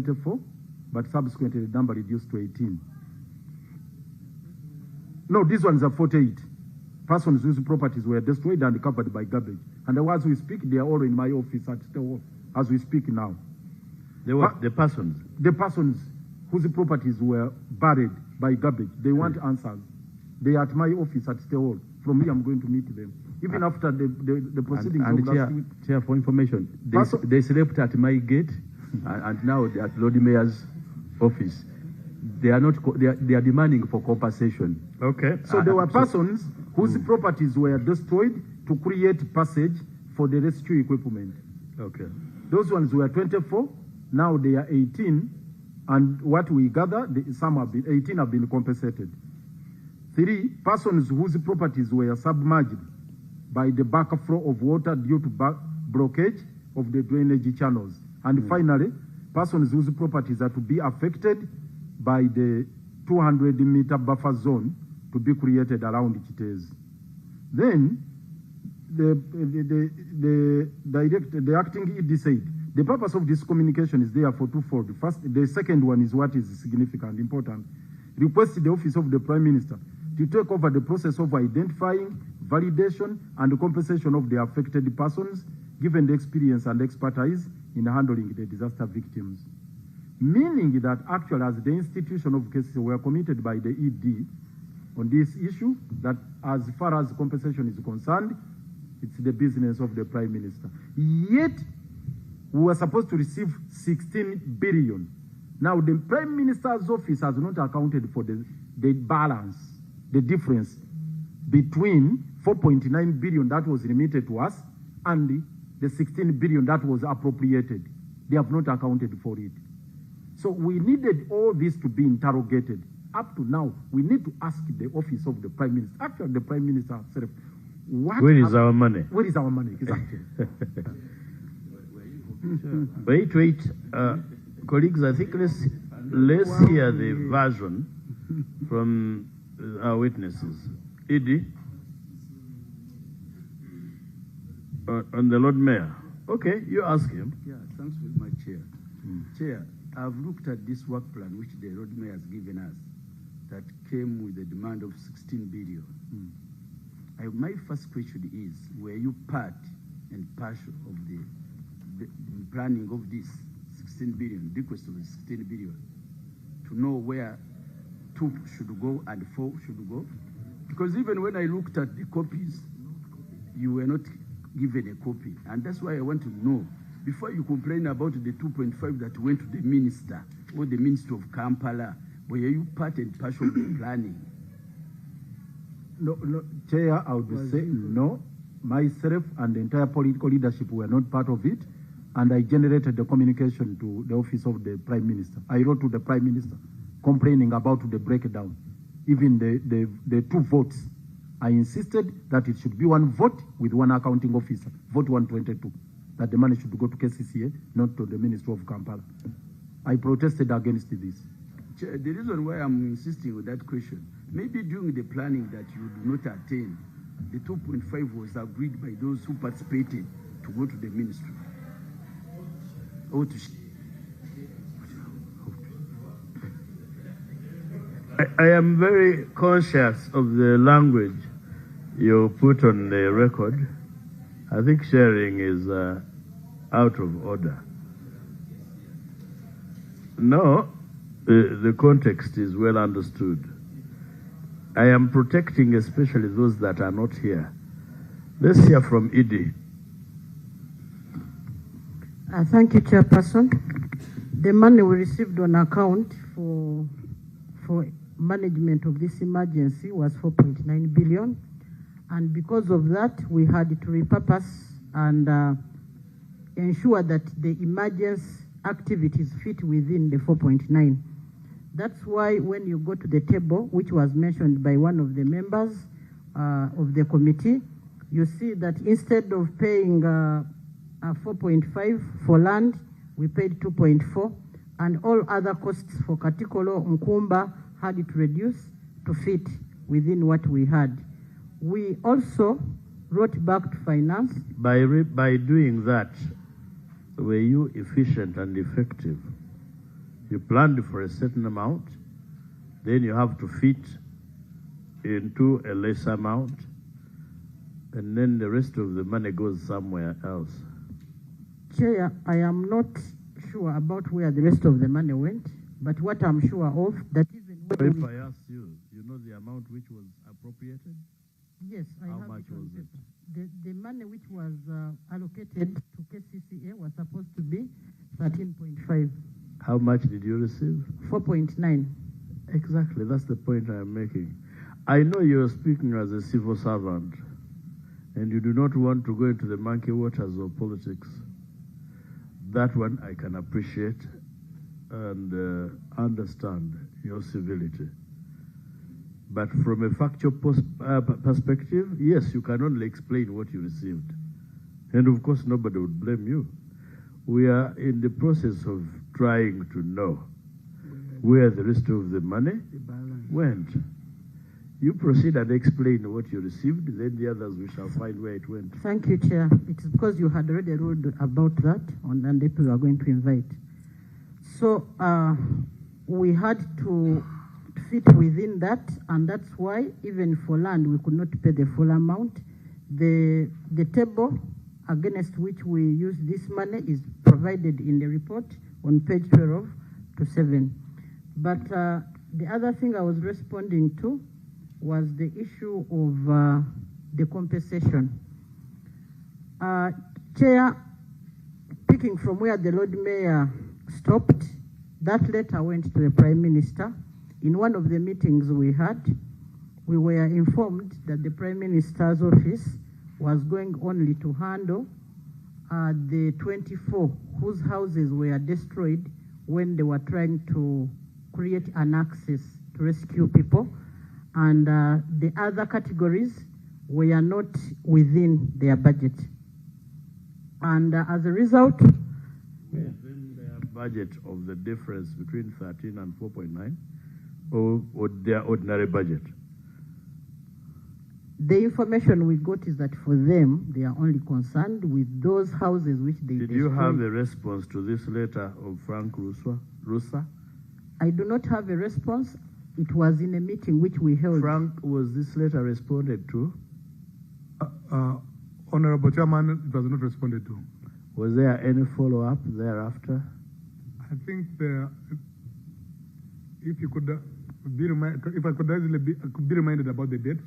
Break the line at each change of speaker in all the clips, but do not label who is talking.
24, but subsequently the number reduced to 18. No, these ones are 48. Persons whose properties were destroyed and covered by garbage. And as we speak, they are all in my office at Stewart, as we speak now.
The persons?
The persons whose properties were buried by garbage. They want answers. They are at my office at Stewart. From here, I'm going to meet them. Even after the proceedings
and
of last week.
Chair, for information, they slept at my gate and now they're at Lord Mayor's office. They are not. They are demanding for compensation.
Okay. So there were persons whose properties were destroyed to create passage for the rescue equipment.
Okay.
Those ones were 24. Now they are 18, and what we gather, some have been 18 have been compensated. 3 persons whose properties were submerged by the backflow of water due to blockage of the drainage channels. And finally, persons whose properties are to be affected by the 200-meter buffer zone to be created around Kcca. Then, the acting ED said, the purpose of this communication is therefore twofold. First, the second one is what is significant, important. Request the Office of the Prime Minister to take over the process of identifying, validation, and compensation of the affected persons, given the experience and expertise in handling the disaster victims. Meaning that actually, as the institution of Kcca, we are committed by the ED on this issue, that as far as compensation is concerned, it's the business of the Prime Minister. Yet, we were supposed to receive 16 billion. Now, the Prime Minister's office has not accounted for the balance, the difference between 4.9 billion that was remitted to us and the 16 billion that was appropriated. They have not accounted for it. So we needed all this to be interrogated. Up to now, we need to ask the office of the Prime Minister, actually the Prime Minister himself,
where is our money?
Where is our money, exactly?
Wait. Colleagues, I think let's hear the version from our witnesses. ED? On the Lord Mayor. Okay, you ask him.
Yeah, thanks with my chair. Chair, I've looked at this work plan which the Lord Mayor has given us that came with a demand of 16 billion. My first question is, were you part and partial of the planning of this 16 billion, bequest of the 16 billion, to know where 2 should go and 4 should go? Because even when I looked at the copies, you were not given a copy. And that's why I want to know, before you complain about the 2.5 that went to the minister or the Minister of Kampala, were you part and partial of the planning?
No, Chair, I would say no. Myself and the entire political leadership were not part of it, and I generated the communication to the office of the Prime Minister. I wrote to the Prime Minister complaining about the breakdown, even the 2 votes. I insisted that it should be 1 vote with 1 accounting officer, vote 122, that the money should go to Kcca, not to the Ministry of Kampala. I protested against this.
Chair, the reason why I'm insisting on that question, maybe during the planning that you do not attain, the 2.5 was agreed by those who participated to go to the ministry. Or to
I am very conscious of the language you put on the record. I think sharing is out of order. No, the context is well understood. I am protecting especially those that are not here. Let's hear from ED.
Thank you, Chairperson. The money we received on account for management of this emergency was 4.9 billion. And because of that, we had to repurpose and ensure that the emergency activities fit within the 4.9. That's why when you go to the table, which was mentioned by one of the members of the committee, you see that instead of paying 4.5 for land, we paid 2.4, and all other costs for Katikolo, Nkumba had it reduced to fit within what we had. We also wrote back to finance.
By doing that, were you efficient and effective? You planned for a certain amount, then you have to fit into a less amount, and then the rest of the money goes somewhere else.
Chair, I am not sure about where the rest of the money went, but what I'm sure of, that even when
If
we,
I ask you, you know the amount which was appropriated?
yes, I
How
have
much
it on
was it?
paper. The money which was allocated to Kcca was supposed to be 13.5,
How much did you receive?
4.9.
Exactly, that's the point I'm making. I know you're speaking as a civil servant, and you do not want to go into the monkey waters of politics. That one I can appreciate and understand your civility. But from a factual perspective, yes, you can only explain what you received. And of course, nobody would blame you. We are in the process of trying to know where the rest of the money went. You proceed and explain what you received, then the others we shall find where it went.
Thank you, Chair. It's because you had already ruled about that, and the people are going to invite. So we had to fit within that, and that's why even for land we could not pay the full amount. The table against which we use this money is provided in the report on page 12 to 7. But the other thing I was responding to was the issue of the compensation. Chair, picking from where the Lord Mayor stopped, that letter went to the Prime Minister. In one of the meetings we had, we were informed that the Prime Minister's office was going only to handle the 24 whose houses were destroyed when they were trying to create an access to rescue people, and the other categories were not within their budget. And as a result,
Within their budget of the difference between 13 and 4.9, or their ordinary budget?
the information we got is that for them, they are only concerned with those houses which they
Did you have a response to this letter of Frank Rusa?
I do not have a response. It was in a meeting which we held.
Frank, was this letter responded to?
Honorable Chairman, it was not responded to.
Was there any follow-up thereafter?
I think if you could if I could be reminded about the date.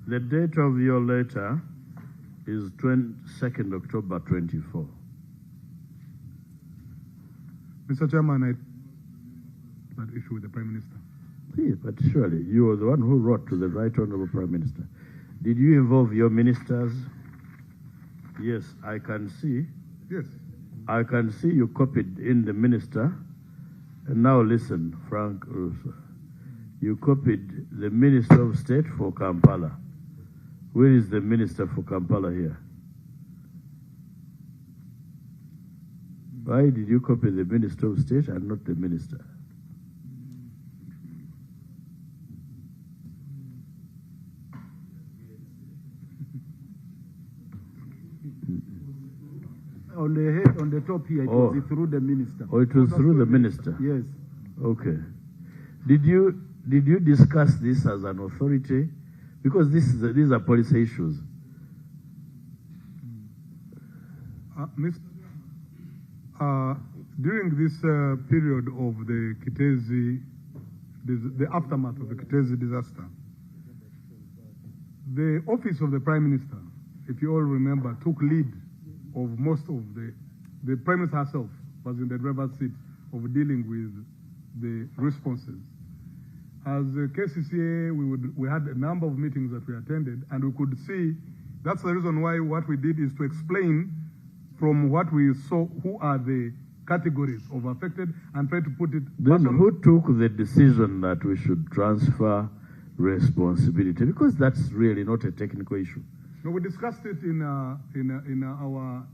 The date of your letter is 22nd October 24.
Mr. Chairman, I that issue with the Prime Minister.
Yeah, but surely you were the one who wrote to the Right Honorable Prime Minister. Did you involve your ministers? Yes, I can see.
Yes.
I can see you copied in the minister. And now listen, Frank Rusa. You copied the Minister of State for Kampala. Where is the Minister for Kampala here? Why did you copy the Minister of State and not the Minister?
On the top here, it was through the minister.
Oh, it was through the minister?
Yes.
Okay. Did you discuss this as an authority? Because these are policy issues.
During this period of the Kcca, the aftermath of the Kcca disaster, the office of the Prime Minister, if you all remember, took lead of most of the Prime Minister herself was in the driver's seat of dealing with the responses. As Kcca, we had a number of meetings that we attended, and we could see that's the reason why what we did is to explain from what we saw who are the categories of affected and try to put it.
Then who took the decision that we should transfer responsibility? Because that's really not a technical issue.
No, we discussed it in our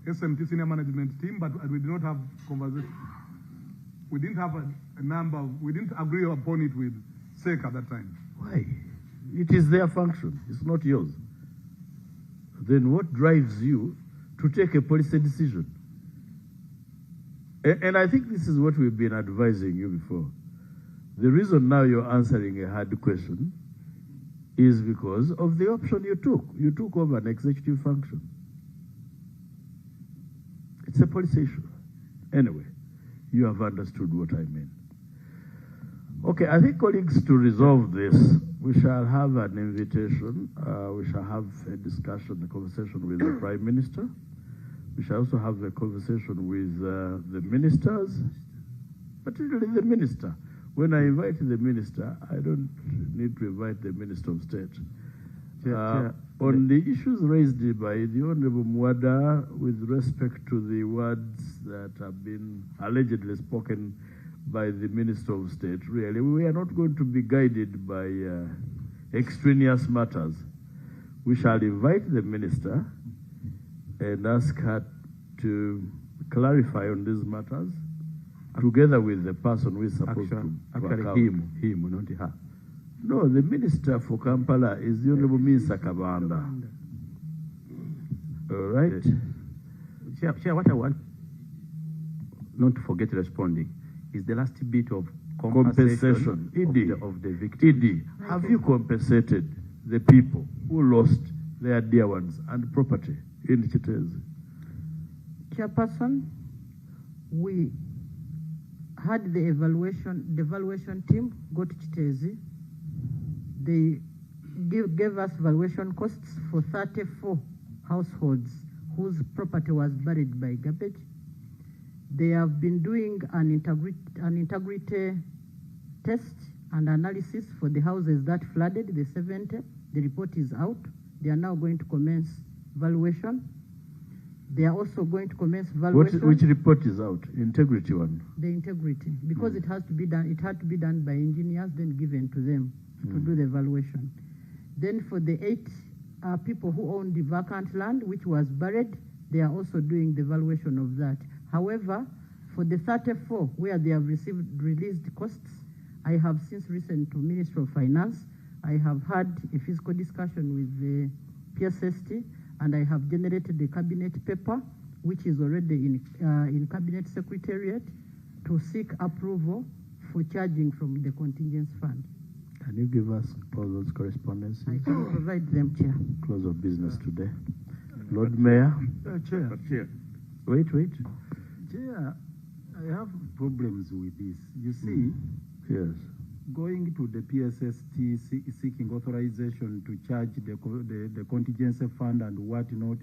SMT senior management team, but we did not have conversation. We didn't have a number. We didn't agree upon it with SEC at that time.
Why? It is their function. It's not yours. Then what drives you to take a policy decision? And I think this is what we've been advising you before. The reason now you're answering a hard question is because of the option you took. You took over an executive function. It's a policy issue. Anyway, you have understood what I mean. Okay, I think, colleagues, to resolve this, we shall have an invitation. We shall have a discussion, a conversation with the Prime Minister. We shall also have a conversation with the ministers, particularly the minister. When I invite the minister, I don't need to invite the Minister of State. On the issues raised by the Honorable Mwada with respect to the words that have been allegedly spoken by the Minister of State, really, we are not going to be guided by extraneous matters. We shall invite the minister and ask her to clarify on these matters, together with the person who is supposed to account.
Him, not her.
No, the Minister for Kampala is the Honorable Minsa Kabanda. All right?
Chair, what I want not to forget responding is the last bit of compensation of the victim.
Idi, have you compensated the people who lost their dear ones and property in Ccca?
Chairperson, we had the evaluation team go to Ccca. They gave us valuation costs for 34 households whose property was buried by garbage. They have been doing an integrity test and analysis for the houses that flooded, the 70. The report is out. They are now going to commence valuation. They are also going to commence valuation.
Which report is out? Integrity one?
The integrity, because it has to be done. It had to be done by engineers, then given to them to do the evaluation. Then for the 8 people who own the vacant land, which was buried, they are also doing the evaluation of that. However, for the 34 where they have received released costs, I have since written to Ministry of Finance. I have had a physical discussion with the PSST, and I have generated the cabinet paper, which is already in Cabinet Secretariat, to seek approval for charging from the contingency fund.
Can you give us all those correspondences?
I can provide them, Chair.
Close of business today. Lord Mayor.
Chair.
Wait.
Chair, I have problems with this. You see,
Yes.
going to the PSST seeking authorization to charge the contingency fund and whatnot,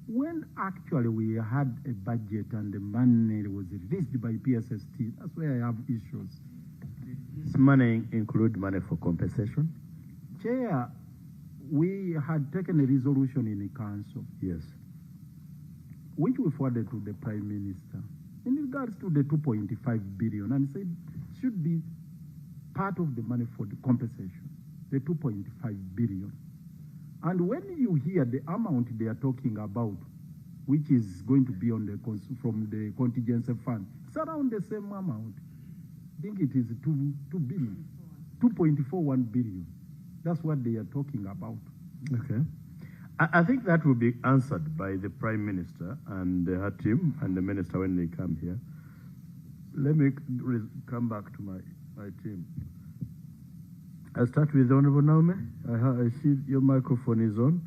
when actually we had a budget and the money was released by PSST, that's where I have issues.
This money include money for compensation?
Chair, we had taken a resolution in the council,
Yes.
which we forwarded to the Prime Minister in regards to the 2.5 billion, and said should be part of the money for the compensation, the 2.5 billion. And when you hear the amount they are talking about, which is going to be on the from the contingency fund, it's around the same amount. I think it is 2 billion, 2.41 billion. That's what they are talking about.
Okay. I think that will be answered by the Prime Minister and her team and the Minister when they come here. Let me come back to my team. I'll start with Honorable Naume. I see your microphone is on.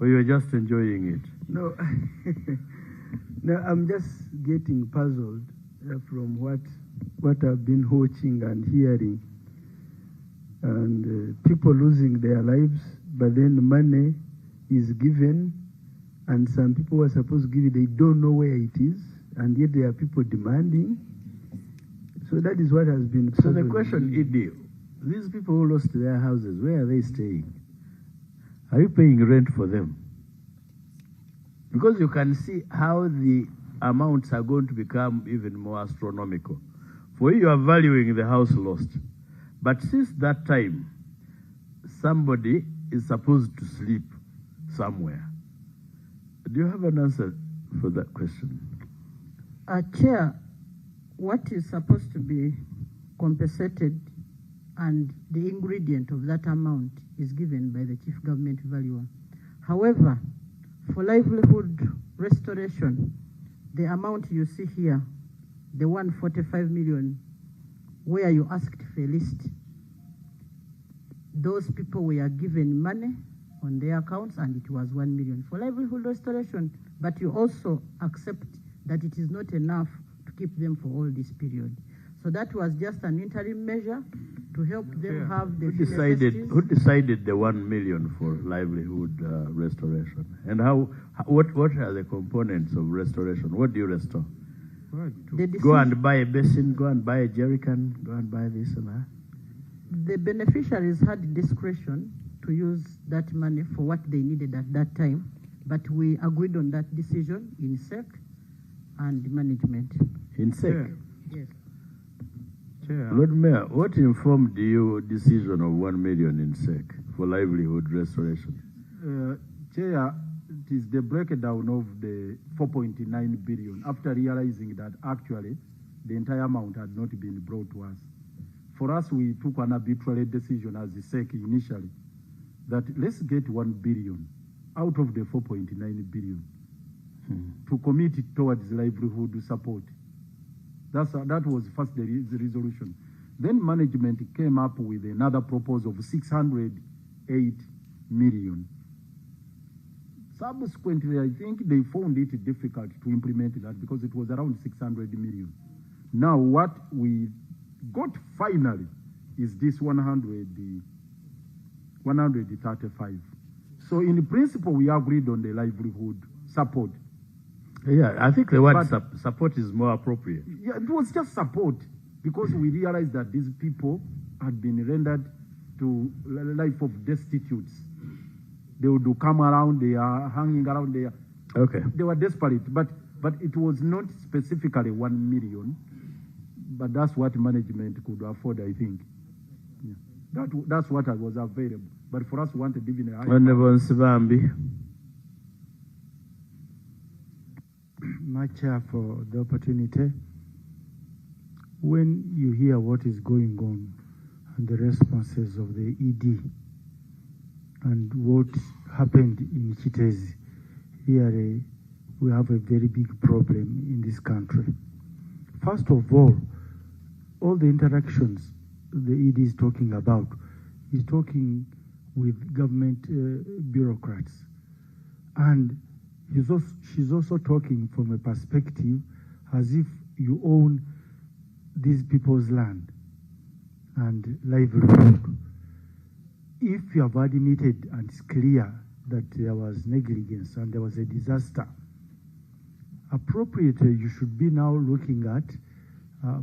Or you're just enjoying it?
No, no, I'm just getting puzzled from what I've been watching and hearing. And people losing their lives, but then money is given, and some people who are supposed to give it, they don't know where it is, and yet there are people demanding. So that is what has been.
So the question, Idi, these people who lost their houses, where are they staying? Are you paying rent for them? Because you can see how the amounts are going to become even more astronomical. For you are valuing the house lost. But since that time, somebody is supposed to sleep somewhere. Do you have an answer for that question?
Chair, what is supposed to be compensated and the ingredient of that amount is given by the Chief Government Valuer. However, for livelihood restoration, the amount you see here the 145 million, where you asked for a list, those people were given money on their accounts, and it was 1 million for livelihood restoration. But you also accept that it is not enough to keep them for all this period. So that was just an interim measure to help them have the
Who decided the 1 million for livelihood restoration? And what are the components of restoration? What do you restore? Go and buy a basin, go and buy a jerrycan, go and buy this and that.
The beneficiaries had discretion to use that money for what they needed at that time, but we agreed on that decision in SEC and management.
In SEC?
Yes.
Chair.
Lord Mayor, what informed your decision of 1 million in SEC for livelihood restoration?
Chair, it is the breakdown of the 4.9 billion after realizing that actually the entire amount had not been brought to us. For us, we took an arbitrary decision as the SEC initially that let's get 1 billion out of the 4.9 billion to commit it towards livelihood support. That was first the resolution. Then management came up with another proposal of 608 million. Subsequently, I think they found it difficult to implement that because it was around 600 million. Now, what we got finally is this 135. So in principle, we agreed on the livelihood support.
Yeah, I think the word support is more appropriate.
Yeah, it was just support because we realized that these people had been rendered to a life of destitutes. They would come around, they are hanging around there.
Okay.
They were desperate, but it was not specifically 1 million, but that's what management could afford, I think. Yeah. That's what was available. But for us, we wanted even a higher.
Honorable Nsibambi.
Much for the opportunity. When you hear what is going on and the responses of the ED and what happened in Kcca, here we have a very big problem in this country. First of all the interactions the ED is talking about is talking with government bureaucrats, and she's also talking from a perspective as if you own these people's land and livelihood. If you have admitted and it's clear that there was negligence and there was a disaster, appropriately you should be now looking at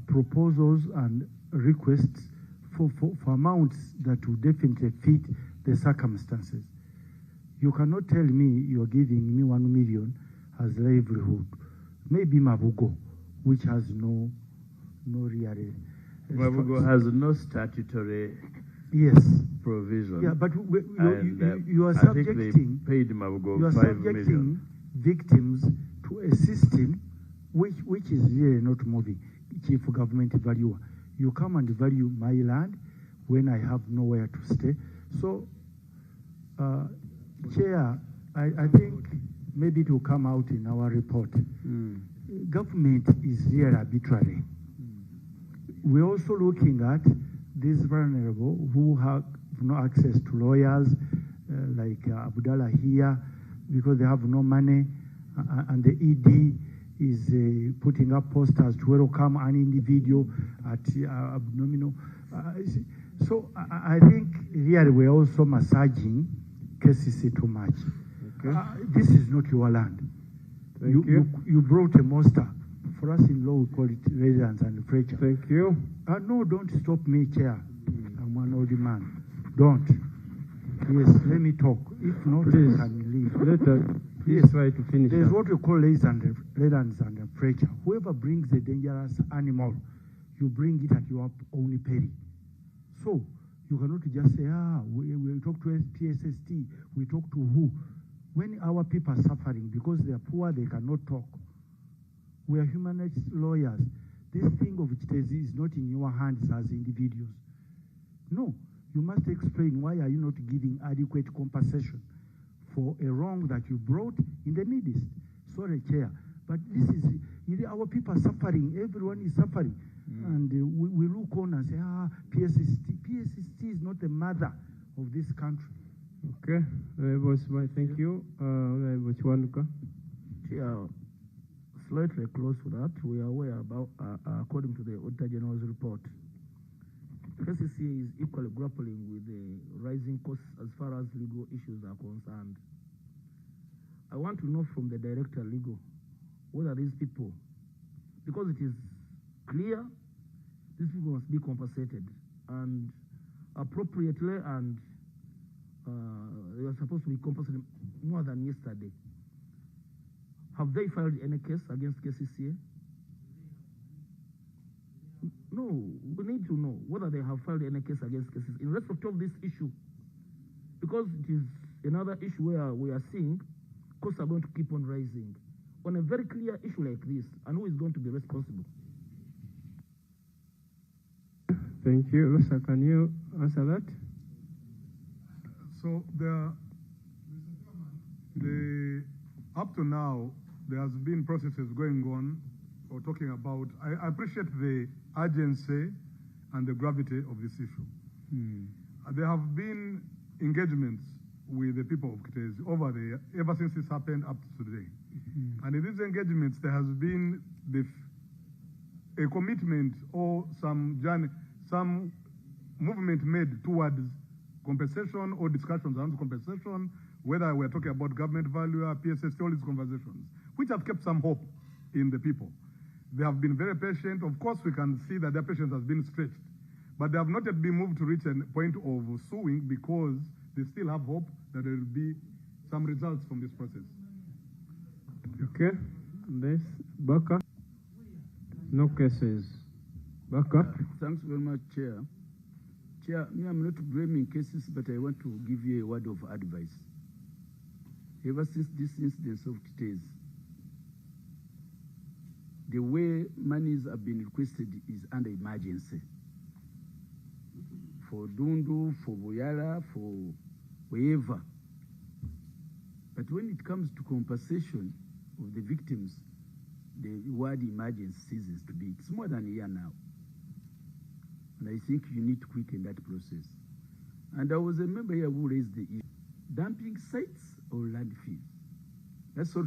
proposals and requests for amounts that will definitely fit the circumstances. You cannot tell me you're giving me 1 million as livelihood. Maybe Mabugo, which has no real.
Mabugo has no statutory provision.
Yeah, but you are subjecting
paid Mabugo
you are
5
subjecting
million.
victims to a system which is really not moving. Chief Government Valuer, you come and value my land when I have nowhere to stay. So, Chair, I think maybe it will come out in our report. Government is really arbitrary. We're also looking at these vulnerable who have no access to lawyers, like Abdallah here, because they have no money, and the ED is putting up posters to welcome an individual at abdominal. So I think here we're also massaging Kcca too much. Okay. This is not your land.
Thank you.
You brought a monster. For us in law, we call it residence and fracture.
Thank you.
No, don't stop me, Chair. I'm an old man. Don't. Yes, let me talk. If not,
Please.
I can leave.
Please try to finish.
There's what we call residence and fracture. Whoever brings a dangerous animal, you bring it at your own peril. So you cannot just say, we talk to PSST, we talk to who? When our people are suffering because they are poor, they cannot talk. We are human rights lawyers. This thing of Kcca is not in your hands as individuals. No, you must explain why are you not giving adequate compensation for a wrong that you brought in the Middle East. Sorry, Chair, but this is
Our people are suffering. Everyone is suffering. And we look on and say, PSST is not the mother of this country.
Okay, thank you.
Chair, slightly close to that, we are aware about, according to the Auditor General's report, Kcca is equally grappling with the rising costs as far as legal issues are concerned. I want to know from the Director Legal whether these people, because it is clear these people must be compensated and appropriately, and they are supposed to be compensated more than yesterday. Have they filed any case against Kcca? No, we need to know whether they have filed any case against Kcca in respect of this issue, because it is another issue where we are seeing costs are going to keep on rising on a very clear issue like this, and who is going to be responsible?
Thank you. Rosa, can you answer that?
So up to now, there has been processes going on or talking about. I appreciate the urgency and the gravity of this issue. There have been engagements with the people of Cosase ever since this happened up to today. And in these engagements, there has been a commitment or some movement made towards compensation or discussions around compensation, whether we're talking about government value or PSS, all these conversations, which have kept some hope in the people. They have been very patient. Of course, we can see that their patience has been stretched, but they have not yet been moved to reach a point of suing, because they still have hope that there will be some results from this process.
Okay, this Baka. No cases. Baka.
Thanks very much, Chair. Chair, me, I'm not blaming cases, but I want to give you a word of advice. Ever since this incident of Ccca, the way monies have been requested is under emergency. For Dundu, for Boyala, for wherever. But when it comes to compensation of the victims, the word emergency ceases to be. It's more than a year now. And I think you need to quicken that process. And I was a member here who raised the issue. Dumping sites or landfills. That's all.